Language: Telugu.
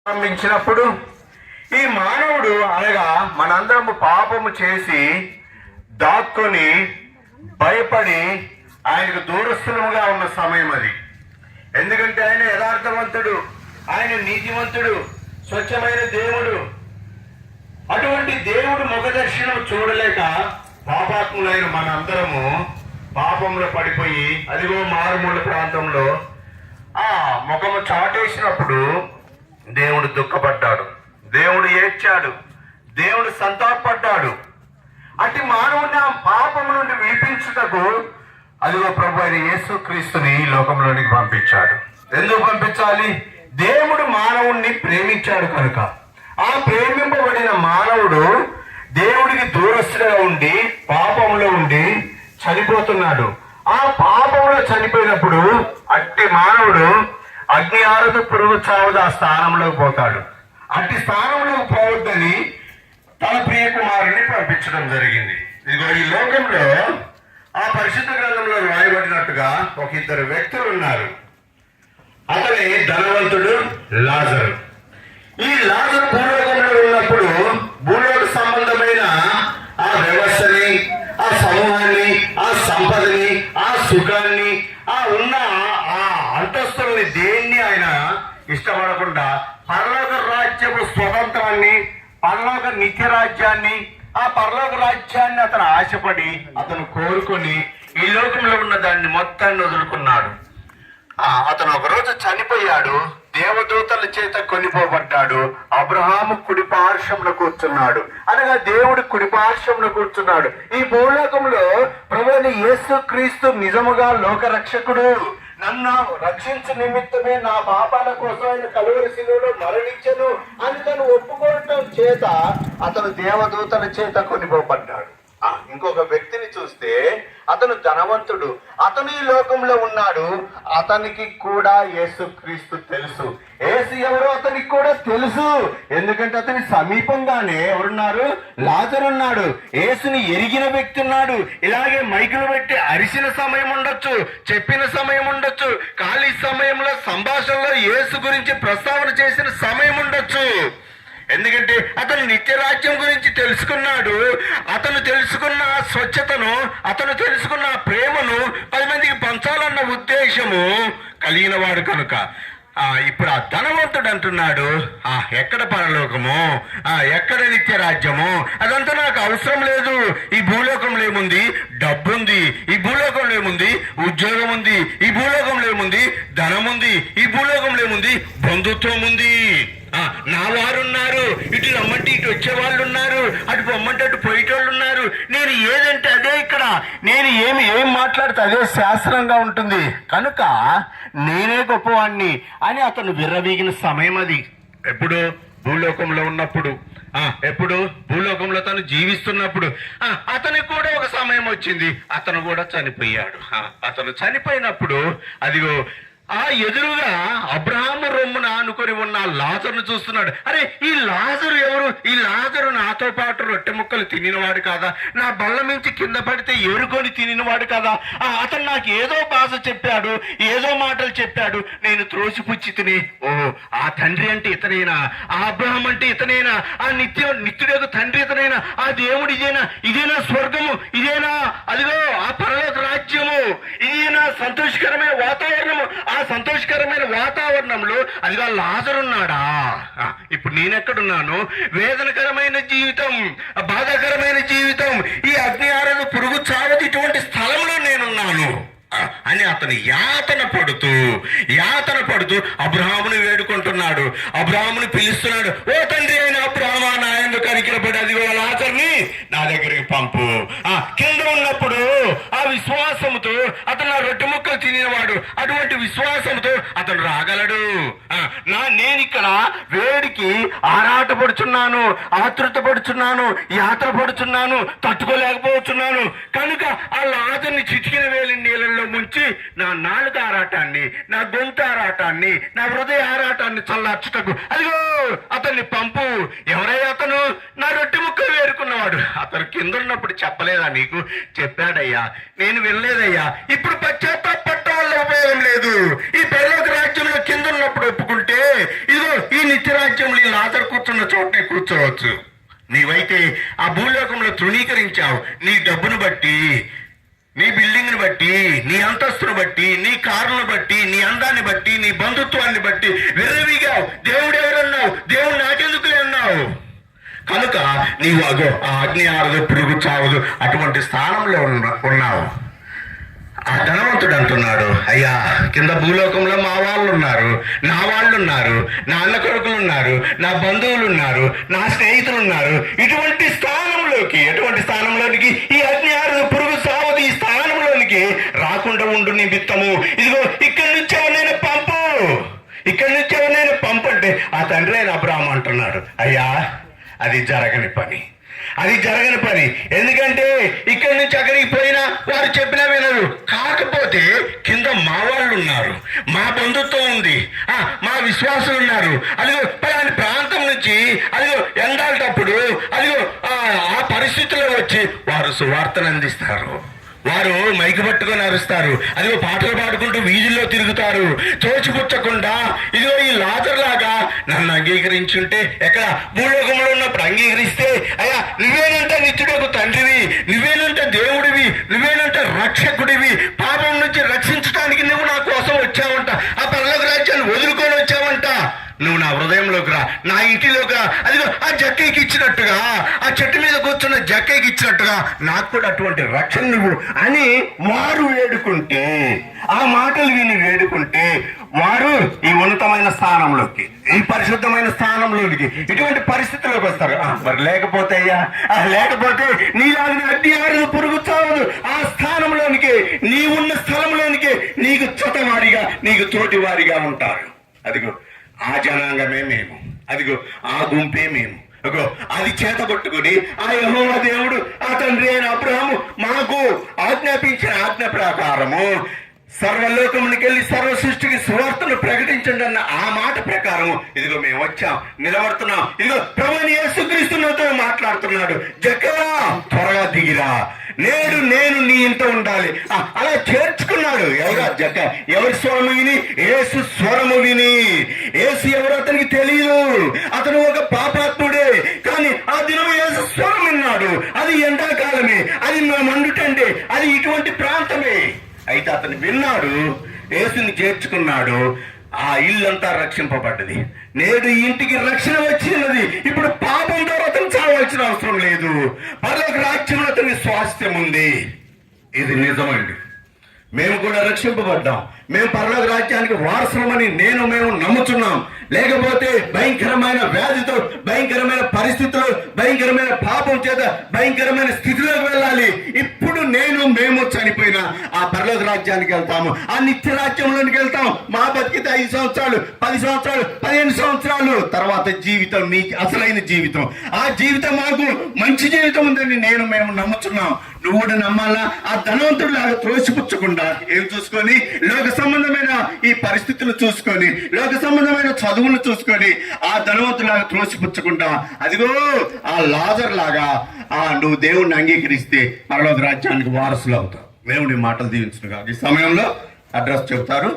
ప్రారంభించినప్పుడు ఈ మానవుడు అనగా మనందరము పాపము చేసి దాక్కొని భయపడి ఆయనకు దూరస్థులముగా ఉన్న సమయం అది. ఎందుకంటే ఆయన యథార్థవంతుడు, ఆయన నీతివంతుడు, స్వచ్ఛమైన దేవుడు. అటువంటి దేవుడు ముఖ దర్శనం చూడలేక పాపాత్ములైన మనందరము పాపంలో పడిపోయి అదిగో మారుమూల ప్రాంతంలో ఆ ముఖము చాటేసినప్పుడు దేవుడు దుఃఖపడ్డాడు, దేవుడు ఏడ్చాడు, దేవుడు సంతాపడ్డాడు. అట్టి మానవుని ఆ పాపము నుండి విడిపించుటకు అదిగో ప్రభు అయిన యేసుక్రీస్తుని ఈ లోకంలోనికి పంపించాడు. ఎందుకు పంపించాలి? దేవుడు మానవుణ్ణి ప్రేమించాడు కనుక. ఆ ప్రేమింపబడిన మానవుడు దేవుడికి దూరస్తుగా ఉండి పాపంలో ఉండి చనిపోతున్నాడు. ఆ పాపంలో చనిపోయినప్పుడు అట్టి మానవుడు అగ్ని ఆరదు పురుగు చావదు ఆ స్థానంలోకి పోతాడు. అట్టి స్థానంలోకి పోవద్దని తన ప్రియ కుమారుని పంపించడం జరిగింది. ఇదిగో ఈ లోకంలో ఆ పరిశుద్ధ గ్రంథంలో రాయబడినట్టుగా ఒక ఇద్దరు వ్యక్తులు ఉన్నారు. అతని ధనవంతుడు లాజరు. ఈ లాజరు భూలోకంలో ఉన్నప్పుడు భూలోక సంబంధమైన ఆ వ్యవస్థని, ఆ సమూహాన్ని, ఆ సంపదని, ఆ సుఖాన్ని, ఆ ఉన్న ఆ అంతస్తుల్ని దేన్ని ఆయన ఇష్టపడకుండా పరలోక రాజ్యపు స్వతంత్రాన్ని, పరలోక నిత్య రాజ్యాన్ని, ఆ పరలోక రాజ్యాన్ని అతను ఆశపడి అతను కోరుకొని ఈ లోకంలో ఉన్న దాన్ని మొత్తాన్ని వదులుకున్నాడు. అతను ఒకరోజు చనిపోయాడు, దేవదూతల చేత కొనిపోబడ్డాడు, అబ్రహాము కుడి పార్శ్వంలో కూర్చున్నాడు. అనగా దేవుడు కుడి పార్శ్వంలో కూర్చున్నాడు. ఈ భూలోకంలో ప్రభువైన యేసుక్రీస్తు నిజముగా లోక రక్షకుడు, నన్ను రక్షించు నిమిత్తమే నా పాపాల కోసం ఆయన కలువరి శిలువలో మరణించను అని తను ఒప్పుకోవటం చేత అతను దేవదూతల చేత కొనిపోబడ్డాడు. ఇంకొక వ్యక్తిని చూస్తే అతను ధనవంతుడు, అతను ఈ లోకంలో ఉన్నాడు. అతనికి కూడా యేసుక్రీస్తు తెలుసు, యేసు ఎవరో అతనికి కూడా తెలుసు. ఎందుకంటే అతని సమీపంగానే ఎవరున్నారు? లాజరు ఉన్నాడు. యేసుని ఎరిగిన వ్యక్తి ఉన్నాడు. ఇలాగే మైకులు పెట్టి అరిసిన సమయం ఉండొచ్చు, చెప్పిన సమయం ఉండొచ్చు, ఖాళీ సమయంలో సంభాషణలో యేసు గురించి ప్రస్తావన చేసిన సమయం ఉండొచ్చు. ఎందుకంటే అతను నిత్య రాజ్యం గురించి తెలుసుకున్నాడు. అతను తెలుసుకున్న స్వచ్ఛతను, అతను తెలుసుకున్న ప్రేమను 10 మందికి పంచాలన్న ఉద్దేశము కలిగిన వాడు కనుక ఇప్పుడు ఆ ధనవంతుడు అంటున్నాడు, ఎక్కడ పరలోకము, ఎక్కడ నిత్య రాజ్యము, అదంతా నాకు అవసరం లేదు. ఈ భూలోకంలో ఏముంది? డబ్బు ఉంది. ఈ భూలోకంలో ఏముంది? ఉద్యోగం ఉంది. ఈ భూలోకంలో ఏముంది? ధనం ఉంది. ఈ భూలోకంలో ఏముంది? బంధుత్వం ఉంది. నా వారు ఉన్నారు, ఇటు రమ్మంటే ఇటు వచ్చే వాళ్ళు ఉన్నారు, అటు పొమ్మంటే అటు పోయేటోళ్ళు ఉన్నారు. నేను ఏదంటే అదే, ఇక్కడ నేను ఏం మాట్లాడితే అదే శాస్త్రంగా ఉంటుంది కనుక నేనే గొప్పవాణ్ణి అని అతను విర్రవీగిన సమయం అది. ఎప్పుడు? భూలోకంలో ఉన్నప్పుడు, ఎప్పుడు? భూలోకంలో తను జీవిస్తున్నప్పుడు. అతనికి కూడా ఒక సమయం వచ్చింది, అతను కూడా చనిపోయాడు. అతను చనిపోయినప్పుడు అదిగో ఎదురుగా అబ్రహాము రొమ్మున ఆనుకొని ఉన్న లాజరును చూస్తున్నాడు. అరే, ఈ లాజరు ఎవరు? ఈ లాజరు నాతో పాటు రొట్టె ముక్కలు తినినవాడు కాదా? నా బల్ల మించి కింద పడితే ఏరుకొని తినినవాడు కాదా? అతను నాకు ఏదో భాష చెప్పాడు, ఏదో మాటలు చెప్పాడు, నేను త్రోసిపుచ్చి తిని, ఆ తండ్రి అంటే ఇతనేనా? ఆ అబ్రహాం అంటే ఇతనేనా? ఆ నిత్యుడు తండ్రి ఇతనేనా? ఆ దేవుడు ఇదేనా స్వర్గము? ఇదేనా అదిగో ఆ పరలోక రాజ్యము? ఇదేనా సంతోషకరమైన వాతావరణము? ఆ సంతోషకరమైన వాతావరణంలో అదిగా లాజరున్నాడా? ఇప్పుడు నేనెక్కడున్నాను? వేదనకరమైన జీవితం, బాధాకరమైన జీవితం, ఈ అగ్ని ఆరదు పురుగు చావదు ఇటువంటి స్థలంలో నేనున్నాను అని అతను యాతన పడుతూ అబ్రహాముని వేడుకుంటున్నాడు. అబ్రహాముని పిలుస్తున్నాడు, ఓ తండ్రి అయిన అబ్రహామా, నా ఎందుకు కనికరపడి అదిగో లాజరుని నా దగ్గరికి పంపు. కింద ఉన్నప్పుడు ఆ విశ్వాసముతో అతను ఆ రొట్టె ముక్కలు తినేవాడు. అటువంటి విశ్వాసంతో అతను రాగలడు. నేను ఇక్కడ వేడికి ఆరాటపడుచున్నాను, ఆతృతపడుచున్నాను, యాత్ర పడుచున్నాను, తట్టుకోలేకపోతున్నాను కనుక ఆ లాజరుని చిటికిన వేలి నీళ్ళలో ముంచి నా నాలుక ఆరాటాన్ని, నా గొంతు ఆరాటాన్ని, నా హృదయ ఆరాటాన్ని చల్లార్చుటకు అదిగో అతన్ని పంపు. ఎవరై అతను? నా రొట్టె ముక్క వేరు అనుకున్నవాడు అతను కింద ఉన్నప్పుడు చెప్పలేదా నీకు? చెప్పాడయ్యా, నేను వెళ్ళలేదయ్యా. ఇప్పుడు పశ్చాత్తాపడటం వల్ల ఉపయోగం లేదు. ఈ పరలోక రాజ్యంలో కింద ఉన్నప్పుడు ఒప్పుకుంటే ఇదిగో ఈ నిత్య రాజ్యంలో ఈ లాజరు కూర్చున్న చోటే కూర్చోవచ్చు. నీవైతే ఆ భూలోకంలో తృణీకరించావు. నీ డబ్బును బట్టి, నీ బిల్డింగ్ని బట్టి, నీ అంతస్తును బట్టి, నీ కారును బట్టి, నీ అందాన్ని బట్టి, నీ బంధుత్వాన్ని బట్టి విర్రవీగావు. దేవుడు ఎవరన్నావు? దేవుడు నాకెందుకులే అన్నావు. కనుక నీవు అగో ఆ అగ్ని ఆరదు, పురుగు చావదు అటువంటి స్థానంలో ఉన్నావు. ఆ ధనవంతుడు అంటున్నాడు, అయ్యా కింద భూలోకంలో మా వాళ్ళు ఉన్నారు, నా వాళ్ళు ఉన్నారు, నా అన్న కొడుకులు ఉన్నారు, నా బంధువులు ఉన్నారు, నా స్నేహితులు ఉన్నారు. ఎటువంటి స్థానంలోనికి ఈ అగ్ని ఆరదు, పురుగు సావదు, ఈ స్థానంలోనికి రాకుండా ఉండు నిమిత్తము ఇదిగో ఇక్కడి నుంచి ఎవరైనా పంపు అంటే ఆ తండ్రి అయిన అబ్రాహాము అంటున్నాడు, అయ్యా అది జరగని పని. ఎందుకంటే ఇక్కడి నుంచి అక్కడికి పోయినా వారు చెప్పినా వినరు. కాకపోతే కింద మా వాళ్ళు ఉన్నారు, మా బంధుత్వం ఉంది, మా విశ్వాసులు ఉన్నారు. అదిగో పలాని ప్రాంతం నుంచి అదిగో ఎండాలటప్పుడు అదిగో ఆ పరిస్థితుల్లో వచ్చి వారు సువార్తను అందిస్తారు. వారు మైకు పట్టుకొని అరుస్తారు. అదిగో పాటలు పాడుకుంటూ వీధుల్లో తిరుగుతారు. తోచిపుచ్చకుండా ఇదిగో ఈ లాజర్ లాగా నన్ను అంగీకరించుంటే, ఎక్కడ భూలోకంలో ఉన్నప్పుడు అంగీకరిస్తే, అయ్యా నువ్వేనంటే నిత్యుడకు తండ్రివి, నువ్వేనంటే దేవుడివి, నువ్వేనంటే రక్షకుడివి, పాపం నుంచి రక్షించడానికి నువ్వు నా కోసం వచ్చావంట, ఆ పరలోక రాజ్యాన్ని వదులుకొని వచ్చావంట, నువ్వు నా హృదయంలోకి రా, నా ఇంటిలోకి రా. అదిగో ఆ జక్కయ్యకి ఇచ్చినట్టుగా, ఆ చెట్టు మీద కూర్చున్న జక్కయ్యకి ఇచ్చినట్టుగా నాకు కూడా అటువంటి రక్షణ నువ్వు అని వారు వేడుకుంటే, ఆ మాటలు విని వేడుకుంటే వారు ఈ ఉన్నతమైన స్థానంలోకి, ఈ పరిశుద్ధమైన స్థానంలోకి, ఇటువంటి పరిస్థితుల్లోకి వస్తారు. మరి లేకపోతే అయ్యా, లేకపోతే నీలాగిన అడ్డి ఆరదు, పురుగు చావదు, ఆ స్థానంలోనికి, నీ ఉన్న స్థలంలోనికి నీకు చతవారిగా, నీకు తోటివారిగా ఉంటారు. అదిగో ఆ జనాంగమే మేము, అదిగో ఆ గుంపే మేము. అగో అది చేత పట్టుకుని ఆ యెహోవా దేవుడు, ఆ తండ్రి అయిన అబ్రహాము మాకు ఆజ్ఞాపించిన ఆజ్ఞ ప్రకారము సర్వలోకమునికి వెళ్ళి సర్వ సృష్టికి సువార్తను ప్రకటించండి అన్న ఆ మాట ప్రకారం ఇదిగో మేము వచ్చాం, నిలబడుతున్నాం. ఇదిగో ప్రభువైన యేసుక్రీస్తుతో మాట్లాడుతున్నాడు, జక్కయ్యా త్వరగా దిగిరా, నేడు నేను నీ ఇంట ఉండాలి. అలా చేర్చుకున్నాడు. ఎవరా జక్క? ఎవరి స్వరము విని? యేసు స్వరము విని. యేసు ఎవరు అతనికి తెలియదు, అతను ఒక పాపాత్ముడే. కానీ ఆ దినం యేసు స్వరం విన్నాడు. అది ఎండాకాలమే, అది మండుటండే, అది ఇటువంటి ప్రాంతమే. అయితే అతను విన్నాడు, యేసుని చేర్చుకున్నాడు, ఆ ఇల్లంతా రక్షింపబడ్డది. నేడు ఈ ఇంటికి రక్షణ వచ్చినది. ఇప్పుడు పాపం ద్వారా అతను చావాల్సిన అవసరం లేదు. పరలోక రాజ్యంలో అతని స్వాస్థ్యం ఉంది. ఇది నిజమండి. మేము కూడా రక్షింపబడ్డాం. మేము పరలోక రాజ్యానికి వారసులమని మేము నమ్ముతున్నాం. లేకపోతే భయంకరమైన వ్యాధితో, భయంకరమైన పరిస్థితుల్లో, భయంకరమైన పాపం చేత భయంకరమైన స్థితిలోకి వెళ్ళాలి. ఇప్పుడు మేము చనిపోయినా ఆ పరలోక రాజ్యానికి వెళ్తాము, ఆ నిత్య రాజ్యంలోనికి వెళ్తాం. మా బతికితే 5 సంవత్సరాలు, 10 సంవత్సరాలు, 15 సంవత్సరాలు, తర్వాత జీవితం నీకు అసలైన జీవితం. ఆ జీవితం మాకు మంచి జీవితం ఉందని మేము నమ్ముతున్నాం. నువ్వు కూడా నమ్మాలా? ఆ ధనవంతుడు లాగా త్రోసిపుచ్చకుండా ఏం చూసుకొని, లోక సంబంధమైన ఈ పరిస్థితులు చూసుకొని, లోక సంబంధమైన చదువులు చూసుకొని ఆ ధనవంతులాగా త్రోసిపుచ్చకుండా అదిగో ఆ లాజర్ లాగా నువ్వు దేవుణ్ణి అంగీకరిస్తే పరలోక రాజ్యానికి వారసులు అవుతావు. దేవుని మాటలు దీవించుగా. ఈ సమయంలో అడ్రస్ చెబుతారు.